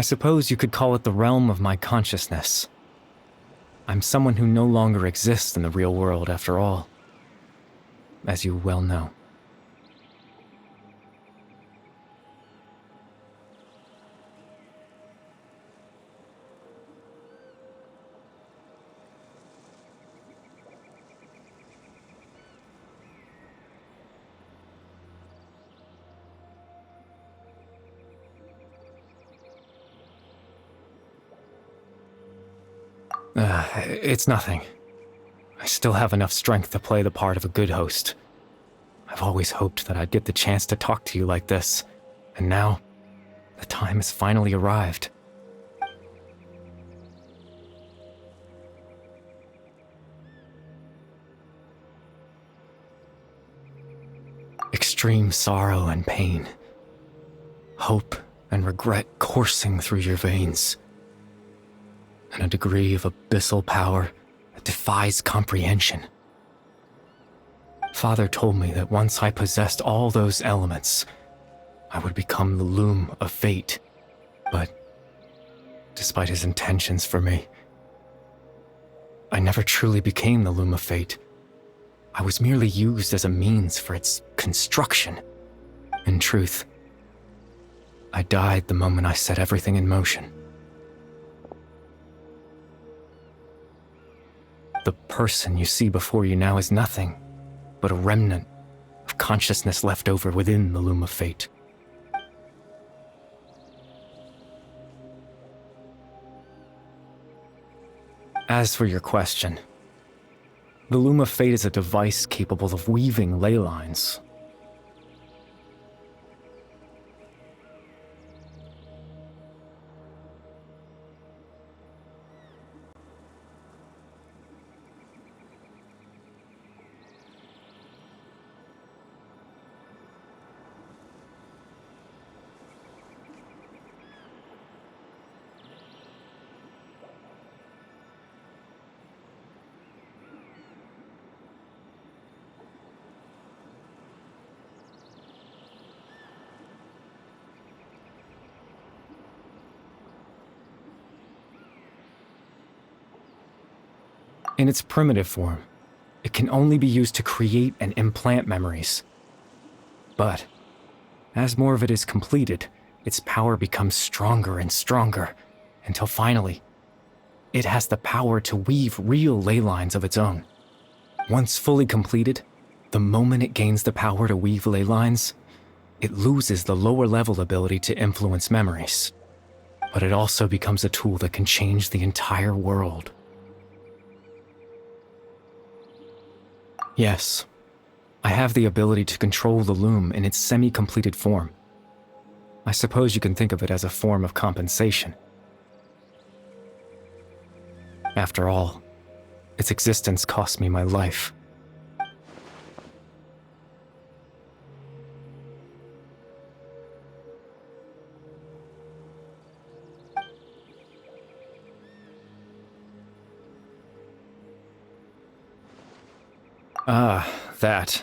I suppose you could call it the realm of my consciousness. I'm someone who no longer exists in the real world after all, as you well know. It's nothing. I still have enough strength to play the part of a good host. I've always hoped that I'd get the chance to talk to you like this, and now, the time has finally arrived. Extreme sorrow and pain, hope and regret coursing through your veins, and a degree of abyssal power that defies comprehension. Father told me that once I possessed all those elements, I would become the loom of fate. But despite his intentions for me, I never truly became the loom of fate. I was merely used as a means for its construction. In truth, I died the moment I set everything in motion. The person you see before you now is nothing but a remnant of consciousness left over within the loom of fate. As for your question, the loom of fate is a device capable of weaving ley lines. In its primitive form, it can only be used to create and implant memories. But, as more of it is completed, its power becomes stronger and stronger, until finally, it has the power to weave real ley lines of its own. Once fully completed, the moment it gains the power to weave ley lines, it loses the lower level ability to influence memories. But it also becomes a tool that can change the entire world. Yes, I have the ability to control the loom in its semi-completed form. I suppose you can think of it as a form of compensation. After all, its existence cost me my life. That.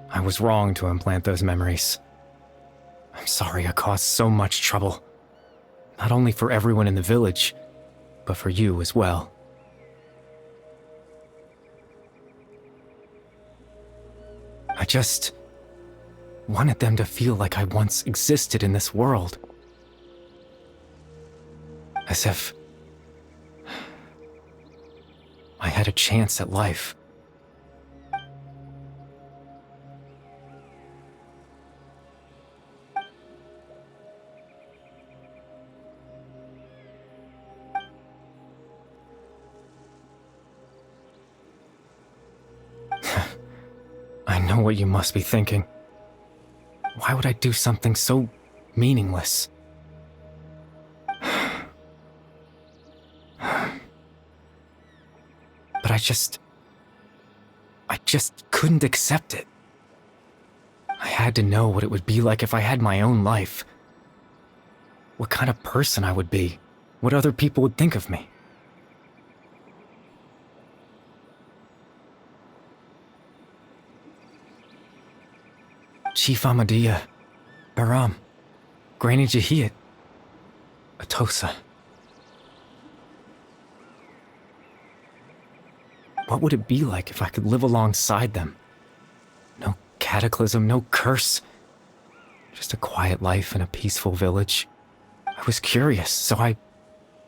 I was wrong to implant those memories. I'm sorry I caused so much trouble. Not only for everyone in the village, but for you as well. I just wanted them to feel like I once existed in this world. As if I had a chance at life. I know what you must be thinking. Why would I do something so meaningless? But I just couldn't accept it. I had to know what it would be like if I had my own life. What kind of person I would be. What other people would think of me. Chief Ahmadiyya, Baram, Granny Jahiyat, Atosa. What would it be like if I could live alongside them? No cataclysm, no curse. Just a quiet life in a peaceful village. I was curious, so I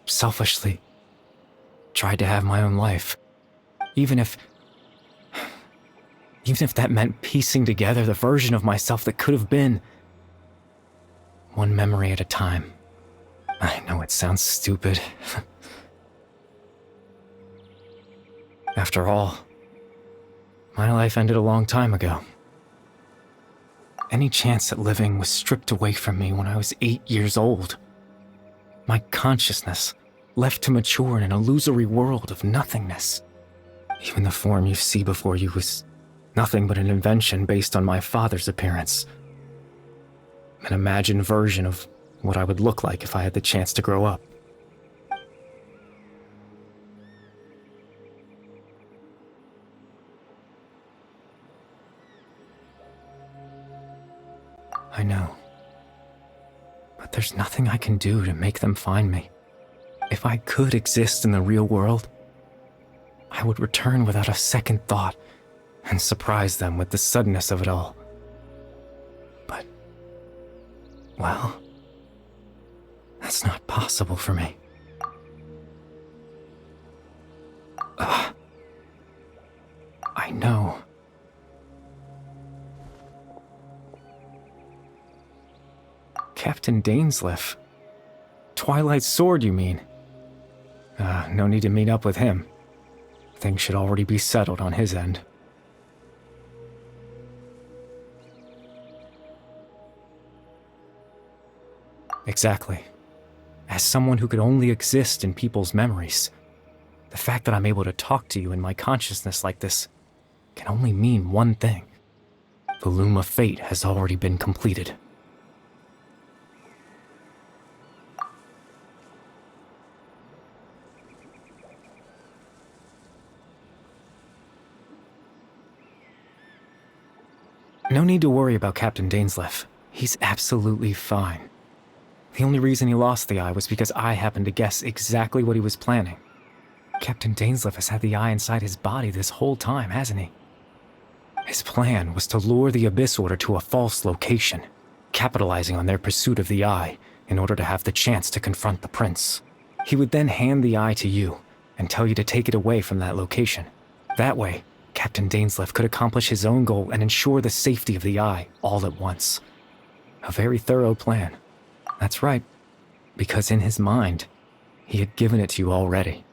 selfishly tried to have my own life. Even if that meant piecing together the version of myself that could have been. One memory at a time. I know it sounds stupid. After all, my life ended a long time ago. Any chance at living was stripped away from me when I was 8 years old. My consciousness left to mature in an illusory world of nothingness. Even the form you see before you was nothing but an invention based on my father's appearance. An imagined version of what I would look like if I had the chance to grow up. I know. But there's nothing I can do to make them find me. If I could exist in the real world, I would return without a second thought and surprise them with the suddenness of it all. But, well, that's not possible for me. I know. Captain Dainsleif. Twilight Sword, you mean? No need to meet up with him. Things should already be settled on his end. Exactly. As someone who could only exist in people's memories, the fact that I'm able to talk to you in my consciousness like this can only mean one thing. The Loom of Fate has already been completed. No need to worry about Captain Dainsleif. He's absolutely fine. The only reason he lost the eye was because I happened to guess exactly what he was planning. Captain Dainsleif has had the eye inside his body this whole time, hasn't he? His plan was to lure the Abyss Order to a false location, capitalizing on their pursuit of the eye in order to have the chance to confront the prince. He would then hand the eye to you and tell you to take it away from that location. That way, Captain Dainsleif could accomplish his own goal and ensure the safety of the eye all at once. A very thorough plan. That's right, because in his mind, he had given it to you already.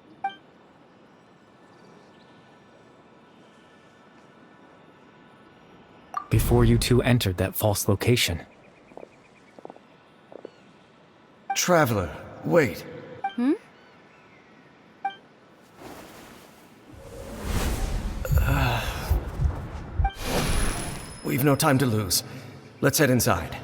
Before you two entered that false location. Traveler, wait. We've no time to lose. Let's head inside.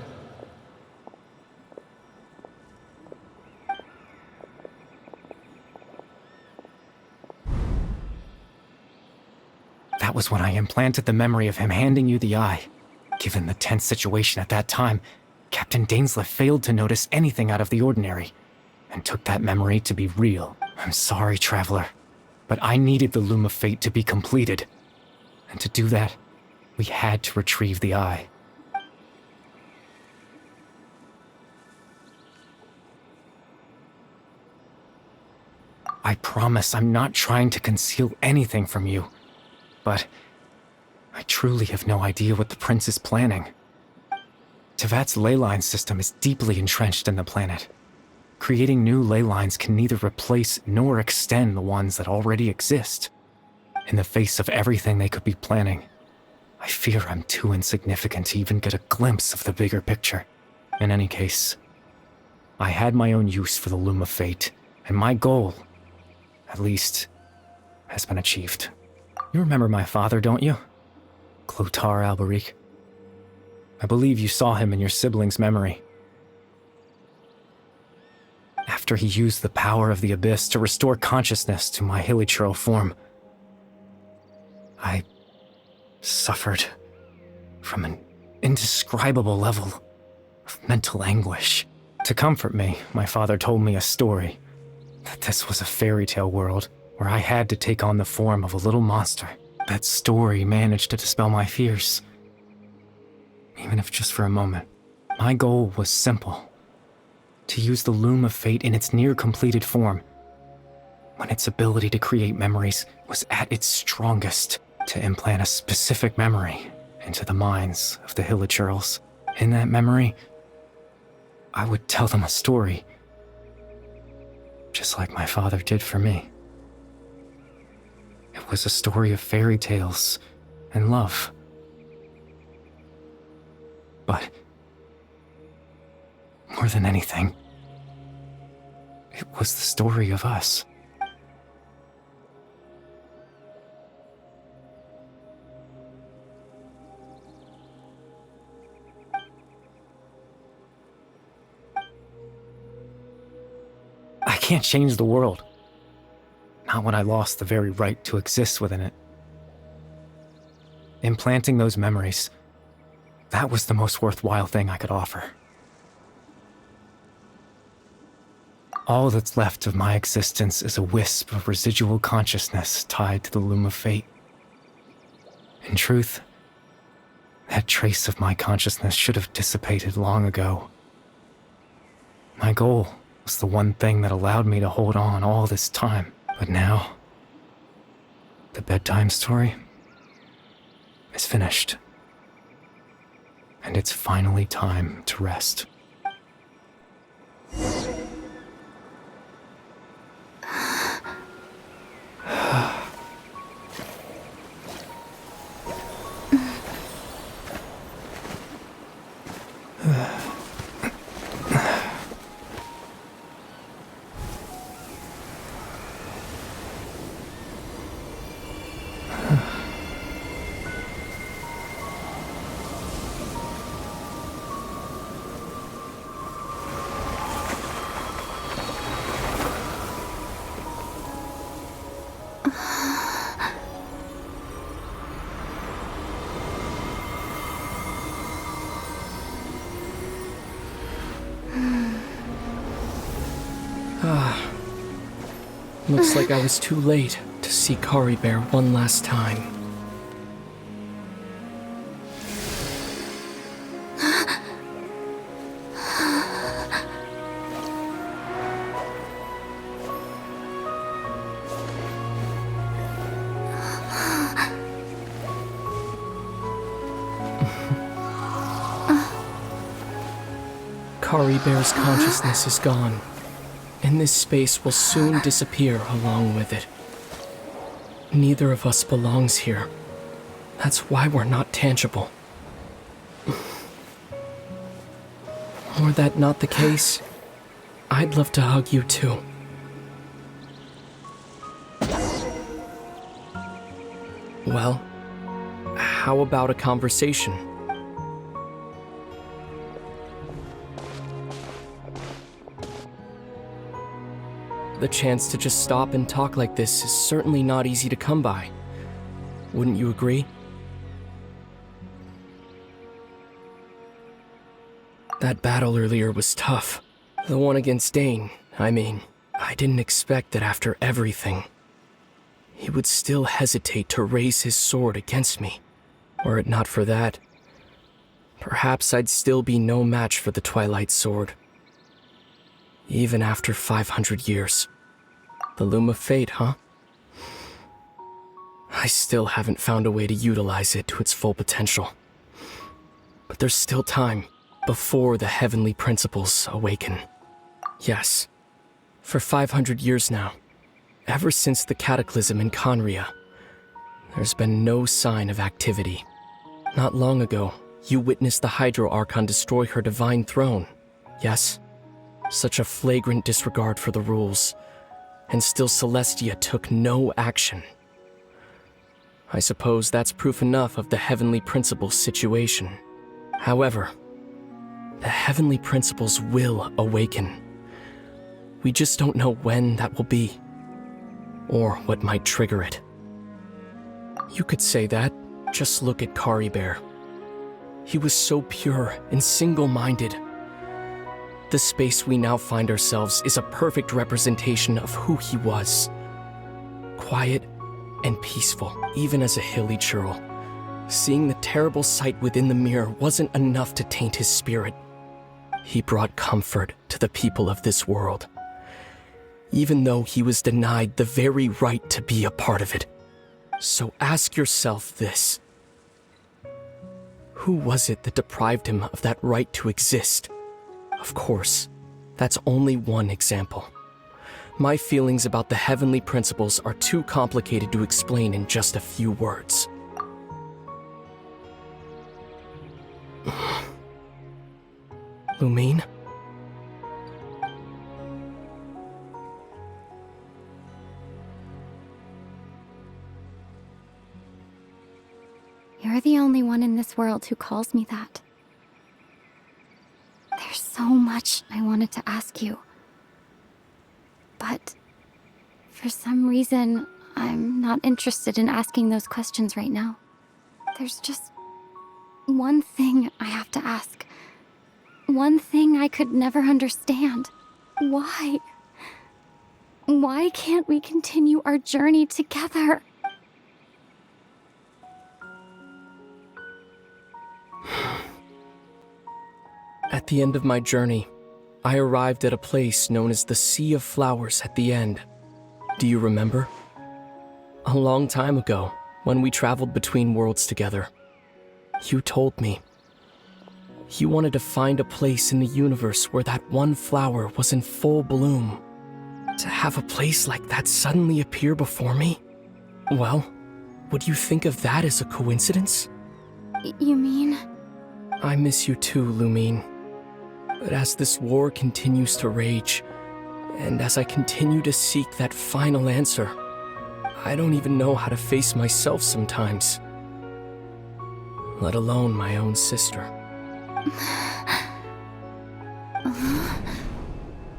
That was when I implanted the memory of him handing you the eye. Given the tense situation at that time, Captain Dainsleif failed to notice anything out of the ordinary, and took that memory to be real. I'm sorry, Traveler, but I needed the Loom of Fate to be completed. And to do that, we had to retrieve the eye. I promise I'm not trying to conceal anything from you, but I truly have no idea what the prince is planning. Tevat's ley line system is deeply entrenched in the planet. Creating new ley lines can neither replace nor extend the ones that already exist. In the face of everything they could be planning, I fear I'm too insignificant to even get a glimpse of the bigger picture. In any case, I had my own use for the Loom of Fate, and my goal, at least, has been achieved. You remember my father, don't you? Clotar Alberic. I believe you saw him in your sibling's memory. After he used the power of the Abyss to restore consciousness to my hilichurl form, I suffered from an indescribable level of mental anguish. To comfort me, my father told me a story. That this was a fairy tale world where I had to take on the form of a little monster. That story managed to dispel my fears. Even if just for a moment. My goal was simple. To use the Loom of Fate in its near-completed form, when its ability to create memories was at its strongest, to implant a specific memory into the minds of the Hilichurls. In that memory, I would tell them a story, just like my father did for me. It was a story of fairy tales and love. But more than anything, it was the story of us. I can't change the world. Not when I lost the very right to exist within it. Implanting those memories, that was the most worthwhile thing I could offer. All that's left of my existence is a wisp of residual consciousness tied to the Loom of Fate. In truth, that trace of my consciousness should have dissipated long ago. My goal was the one thing that allowed me to hold on all this time. But now, the bedtime story is finished. And it's finally time to rest. Looks like I was too late to see Kari Bear one last time. Kari Bear's consciousness is gone, and this space will soon disappear along with it. Neither of us belongs here. That's why we're not tangible. Were that not the case, I'd love to hug you too. Well, how about a conversation? The chance to just stop and talk like this is certainly not easy to come by. Wouldn't you agree? That battle earlier was tough. The one against Dane, I mean. I didn't expect that after everything, he would still hesitate to raise his sword against me. Were it not for that, perhaps I'd still be no match for the Twilight Sword. Even after 500 years. The Loom of Fate, huh? I still haven't found a way to utilize it to its full potential. But there's still time before the heavenly principles awaken. Yes, for 500 years now, ever since the cataclysm in Conria, there's been no sign of activity. Not long ago, you witnessed the Hydro Archon destroy her divine throne, yes? Such a flagrant disregard for the rules, and still Celestia took no action. I suppose that's proof enough of the Heavenly Principles situation. However, the Heavenly Principles will awaken. We just don't know when that will be, or what might trigger it. You could say that. Just look at Kari Bear. He was so pure and single-minded. The space we now find ourselves is a perfect representation of who he was. Quiet and peaceful, even as a hilly churl. Seeing the terrible sight within the mirror wasn't enough to taint his spirit. He brought comfort to the people of this world, even though he was denied the very right to be a part of it. So ask yourself this. Who was it that deprived him of that right to exist? Of course, that's only one example. My feelings about the heavenly principles are too complicated to explain in just a few words. Lumine? You're the only one in this world who calls me that. There's so much I wanted to ask you. But for some reason, I'm not interested in asking those questions right now. There's just one thing I have to ask. One thing I could never understand. Why? Why can't we continue our journey together? At the end of my journey, I arrived at a place known as the Sea of Flowers at the end. Do you remember? A long time ago, when we traveled between worlds together, you told me you wanted to find a place in the universe where that one flower was in full bloom. To have a place like that suddenly appear before me? Well, would you think of that as a coincidence? You mean? I miss you too, Lumine. But as this war continues to rage, and as I continue to seek that final answer, I don't even know how to face myself sometimes. Let alone my own sister.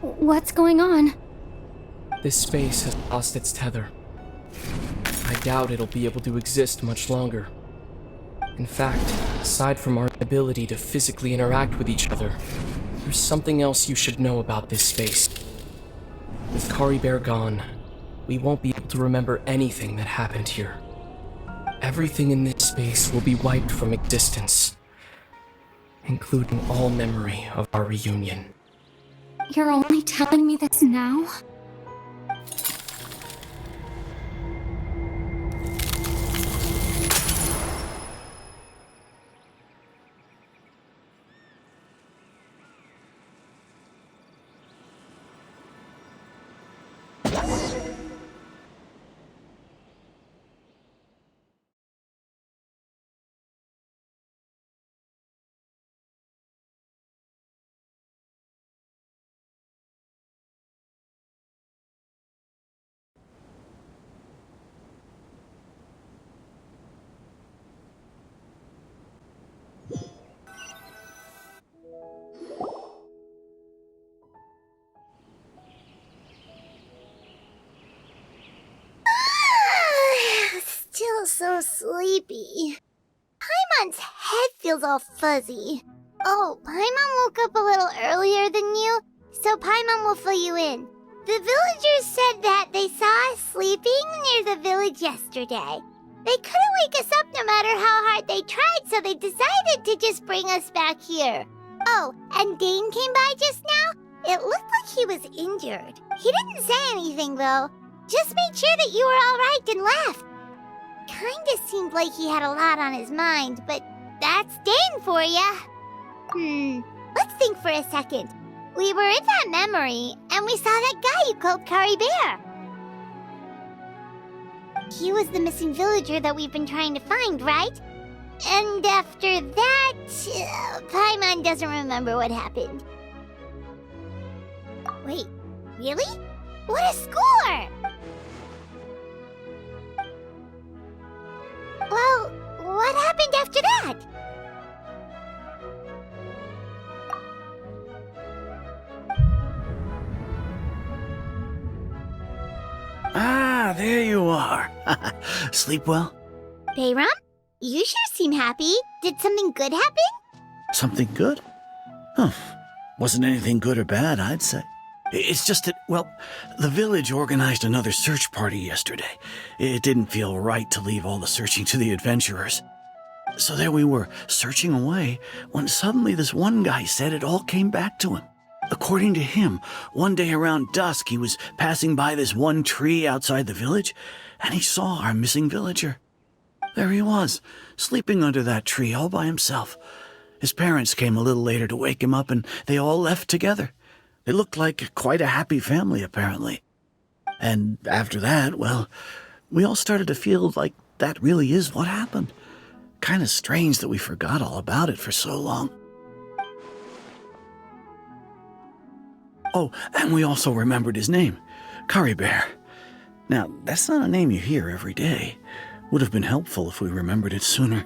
What's going on? This space has lost its tether. I doubt it'll be able to exist much longer. In fact, aside from our ability to physically interact with each other, there's something else you should know about this space. With Kari Bear gone, we won't be able to remember anything that happened here. Everything in this space will be wiped from existence, including all memory of our reunion. You're only telling me this now? Still so sleepy. Paimon's head feels all fuzzy. Oh, Paimon woke up a little earlier than you, so Paimon will fill you in. The villagers said that they saw us sleeping near the village yesterday. They couldn't wake us up no matter how hard they tried, so they decided to just bring us back here. Oh, and Dane came by just now. It looked like he was injured. He didn't say anything, though. Just made sure that you were all right and left. Kinda seemed like he had a lot on his mind, but that's Dane for ya. Let's think for a second. We were in that memory, and we saw that guy you called Kari Bear. He was the missing villager that we've been trying to find, right? And after that, Paimon doesn't remember what happened. Wait, really? What a score! Well, what happened after that? Ah, there you are. Sleep well? Bayram? You sure seem happy. Did something good happen? Something good? Huh. Wasn't anything good or bad, I'd say. It's just that, well, the village organized another search party yesterday. It didn't feel right to leave all the searching to the adventurers. So there we were, searching away, when suddenly this one guy said it all came back to him. According to him, one day around dusk he was passing by this one tree outside the village, and he saw our missing villager. There he was, sleeping under that tree all by himself. His parents came a little later to wake him up, and they all left together. They looked like quite a happy family, apparently. And after that, well, we all started to feel like that really is what happened. Kind of strange that we forgot all about it for so long. Oh, and we also remembered his name, Curry Bear. Now, that's not a name you hear every day. Would have been helpful if we remembered it sooner.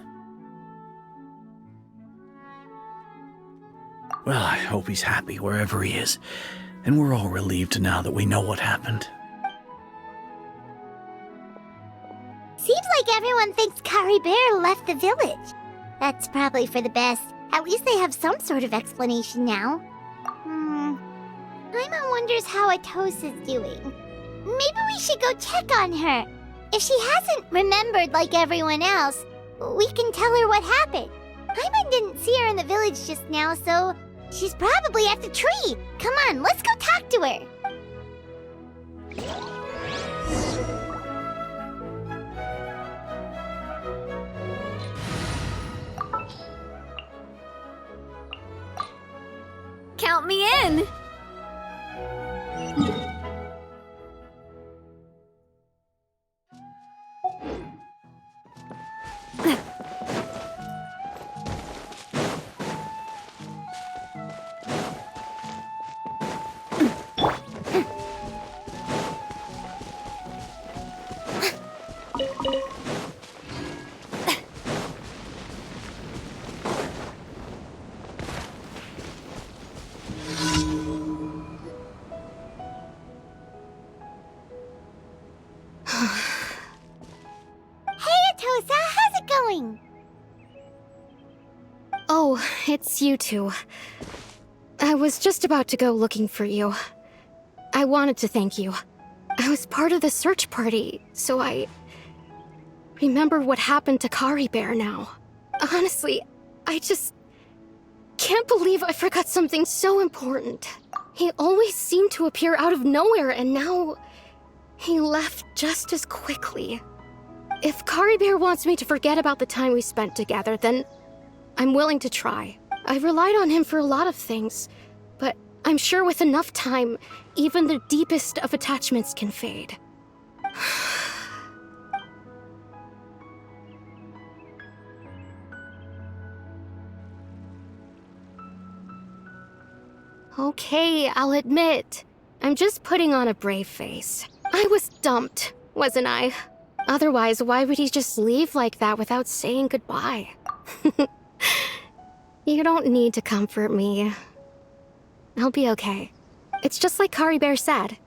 Well, I hope he's happy wherever he is, and we're all relieved now that we know what happened. Seems like everyone thinks Curry Bear left the village. That's probably for the best. At least they have some sort of explanation now. Paimon wonders how Atosa's doing. Maybe we should go check on her. If she hasn't remembered like everyone else, we can tell her what happened. Paimon didn't see her in the village just now, so she's probably at the tree. Come on, let's go talk to her. Count me in! Oh, it's you two. I was just about to go looking for you. I wanted to thank you. I was part of the search party, so I remember what happened to Curry Bear now. Honestly, I just can't believe I forgot something so important. He always seemed to appear out of nowhere, and now he left just as quickly. If Curry Bear wants me to forget about the time we spent together, then I'm willing to try. I've relied on him for a lot of things, but I'm sure with enough time, even the deepest of attachments can fade. Okay, I'll admit. I'm just putting on a brave face. I was dumped, wasn't I? Otherwise, why would he just leave like that without saying goodbye? You don't need to comfort me. I'll be okay. It's just like Curry Bear said.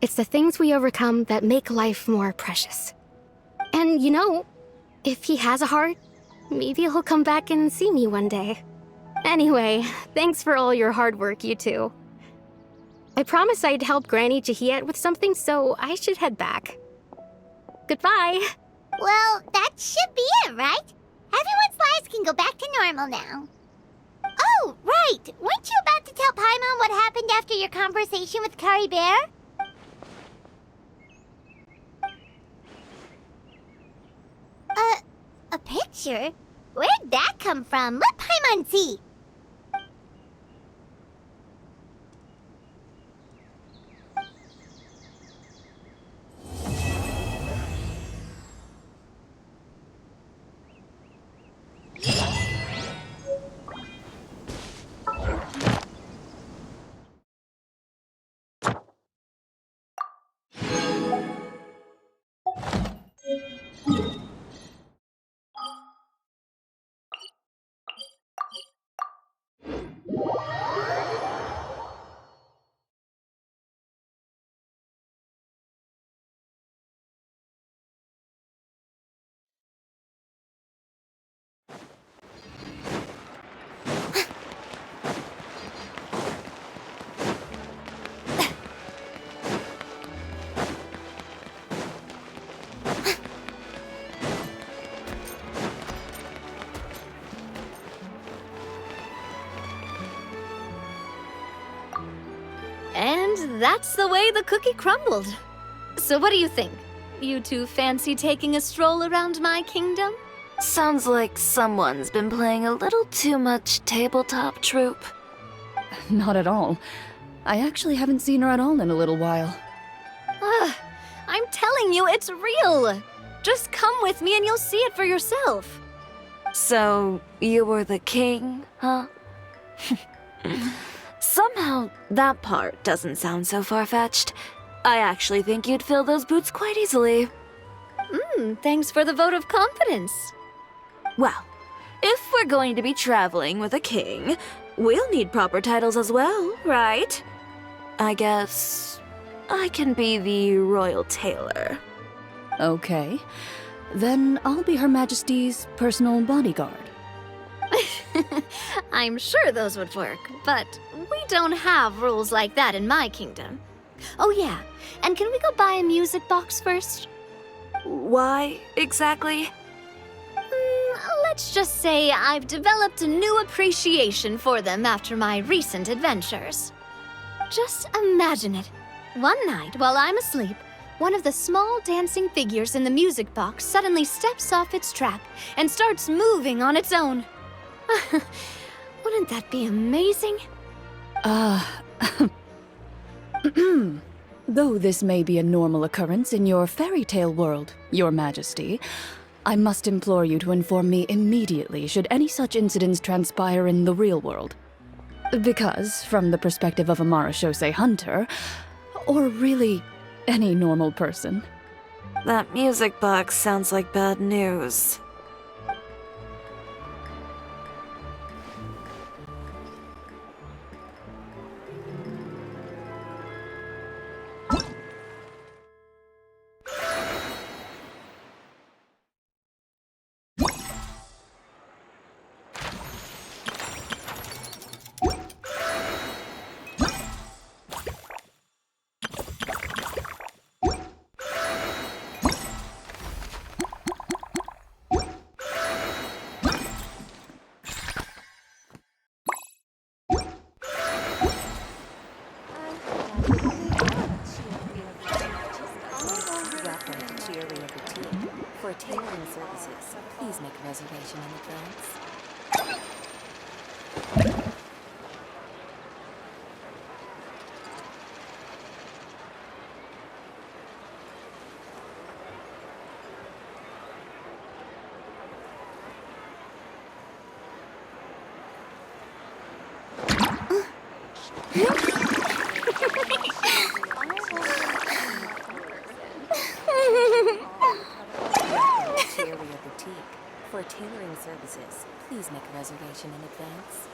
It's the things we overcome that make life more precious. And you know, if he has a heart, maybe he'll come back and see me one day. Anyway, thanks for all your hard work, you two. I promised I'd help Granny Jahiet with something, so I should head back. Goodbye! Well, that should be it, right? Everyone's lives can go back to normal now. Oh, right! Weren't you about to tell Paimon what happened after your conversation with Curry Bear? A picture? Where'd that come from? Let Paimon see! that's the way the cookie crumbled. So what do you think? You two fancy taking a stroll around my kingdom? Sounds like someone's been playing a little too much tabletop troop. Not at all. I actually haven't seen her at all in a little while. I'm telling you, it's real. Just come with me and you'll see it for yourself. So, you were the king, huh? Somehow, that part doesn't sound so far-fetched. I actually think you'd fill those boots quite easily. Thanks for the vote of confidence. Well, if we're going to be traveling with a king, we'll need proper titles as well, right? I guess I can be the royal tailor. Okay. Then I'll be Her Majesty's personal bodyguard. I'm sure those would work, but we don't have rules like that in my kingdom. Oh yeah, and can we go buy a music box first? Why, exactly? Let's just say I've developed a new appreciation for them after my recent adventures. Just imagine it. One night, while I'm asleep, one of the small dancing figures in the music box suddenly steps off its track and starts moving on its own. Wouldn't that be amazing? Though this may be a normal occurrence in your fairy tale world, Your Majesty, I must implore you to inform me immediately should any such incidents transpire in the real world. Because, from the perspective of a Marechaussee hunter, or really any normal person, That music box sounds like bad news. For tailoring services, please make a reservation in advance. For tailoring services, please make a reservation in advance.